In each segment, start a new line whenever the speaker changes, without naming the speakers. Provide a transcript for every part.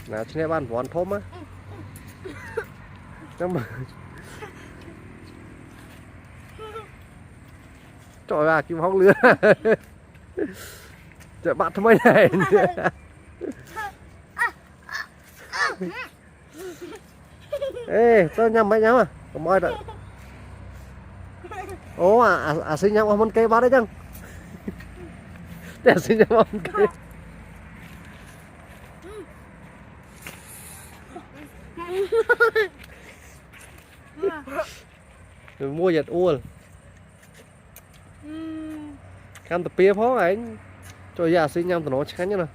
nào trên ban vòn thôm á nhưng mà trời ơi kim hóng lứa trời bạn thằng mấy này ê tôi nhầm mấy nhắm à còn mỏi đợi ố xin nhầm ông cây bát đấy chăng để xin nhầm ông cây rồi mua giật uôn khăn tập bia phó anh cho già xin nhầm tụi nó chắc nhá nè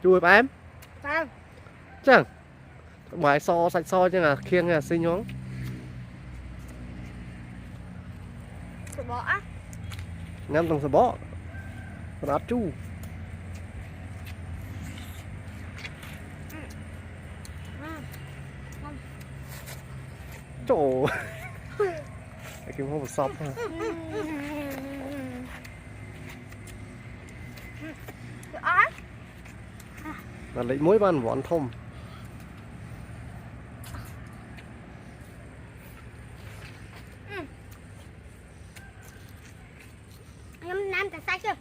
chui bà em chẳng bài so sạch so chứ là khiêng là xinh nhón ngâm tầng sờ bó còn áp chu trời kim không một sọp thôi là lấy muối ban vón thông
Nam ta sai chưa?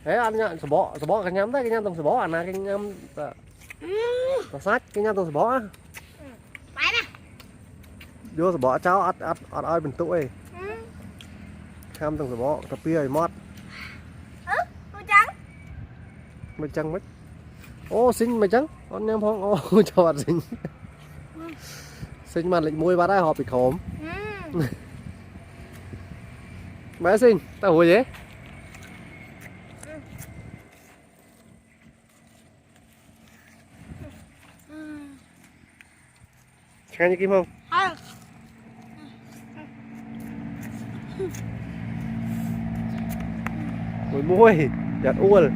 thế ăn nhá sờ bó cái nhắm đấy cái nhắm tầng sờ bó à cái nhắm ta sát cái nhắm tầng sờ bó
Phải nè.
vô sờ bó cháu ắt ơi bình tụi kham tầng sờ bó tập bia mót mày trắng mất ô xinh mày trắng con nhắm phong ô cho bạn xinh xinh mà lệnh môi ba đây họ bị khổm bé xinh tao hồi thế khăn như kim không mùi môi giặt uôn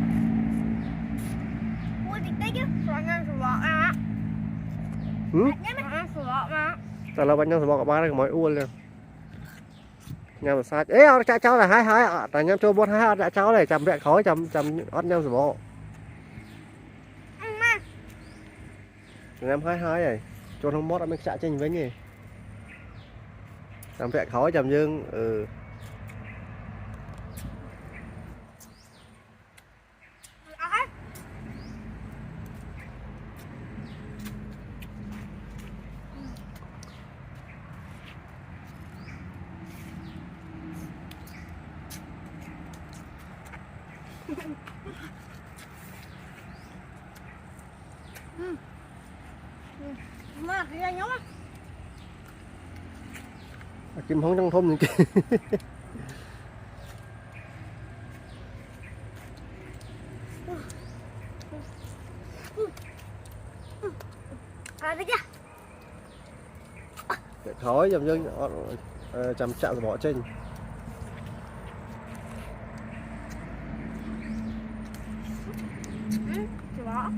ta là bánh nhau sờ bò cả ba đây mọi uôn liền nhau sai ế cháu là hai tại nhau cho bốn hai đã cháu này chầm vẹn khói chầm ót nhau sờ bò em hai này cho không mót mình xạ trình với nhỉ chầm vẹn khói chầm dương
Mà cái nhóm á.
kim không trong thôm những kia
Đây kia.
khói chầm dương chầm chạm rồi bỏ trên
Bỏ.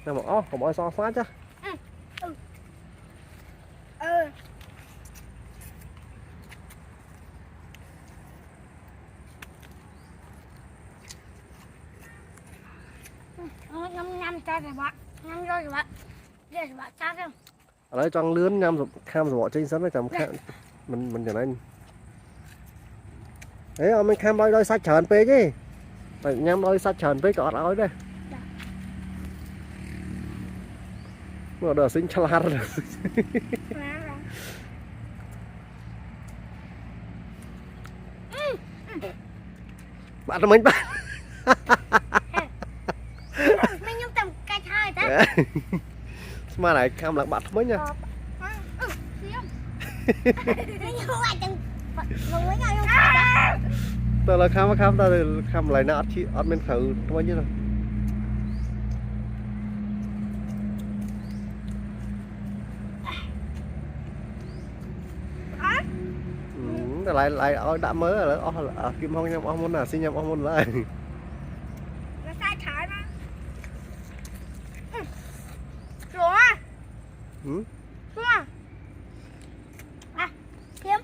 nào mà không bỏ so phát chứ
Năm cha rồi bạn, năm rồi bạn, để bạn cha không?
ở đây trong lươn nhâm rồi kham rồi bỏ trên sân này chầm mình trở nên đấy mình kham đôi sách trần pe chứ phải nhâm đôi sách trần pe cọt ơi đây mà đỡ sinh chả rồi bạn nó mình bạn
Mình nhung tầm cái thai ta.
mà này kham là bạn mới nha tôi là kham ta kham lại nát chi ăn men khử thôi như nào lại ở đã mới rồi kim không nhâm ông muốn là xin nhâm ông muốn lại
nó sai trái mà rồi à
ừ
đúng à à kiếm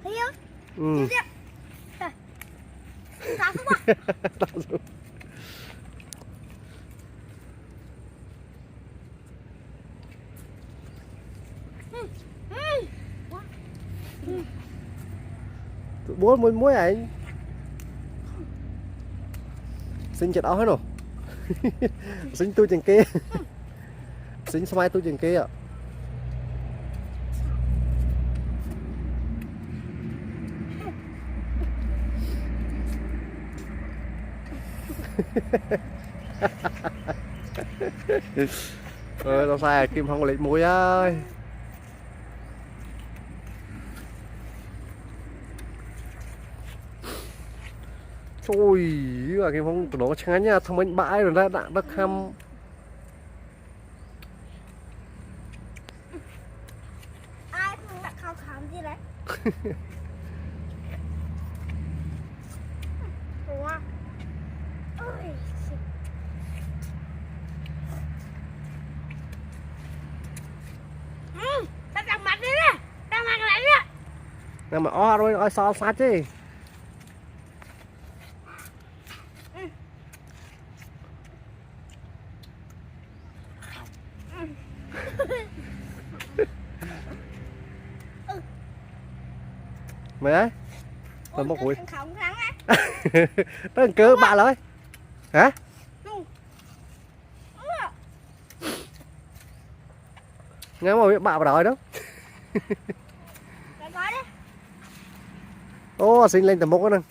thấy không
ừ
kiếm sao không à
bố muốn muối ấy xin chật áo hết rồi xin tôi chừng kia xin smile tôi chừng kia ạ tao sai kim không lấy muối ơi ôi là kim không tụi nó chán nha thằng anh bãi rồi đã khăm
ai không đặt khao khám gì đấy ủa ôi tao đặt mặt đi nè tao mặt lại nè
nhưng mà rồi sao sát chứ mày ấy tao móc hụi
không thắng á
tao cơ bạn rồi hả nghe mà biết bạn vào đòi đó ô xin lên tầm một con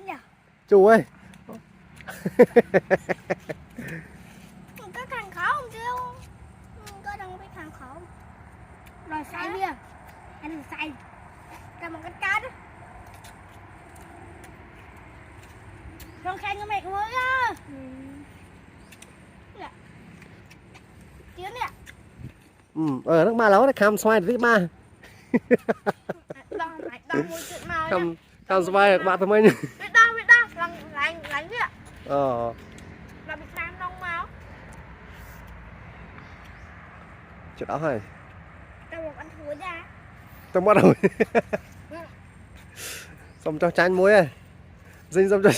nè chú ơi
có thằng khó không chưa có đừng biết thằng khó rồi say bia anh say ra một cái cá đó con khen cho mẹ mới á kiếm nè
nước ma lấu khăm xoay tí ma khăm xoay được bạn tụi mình
biết đâu lạnh chứ ạ là bị nam đông máu
chuyện đó hay
tao một ăn thua ra
tao bắt đầu xong cho chanh muối dinh xong cho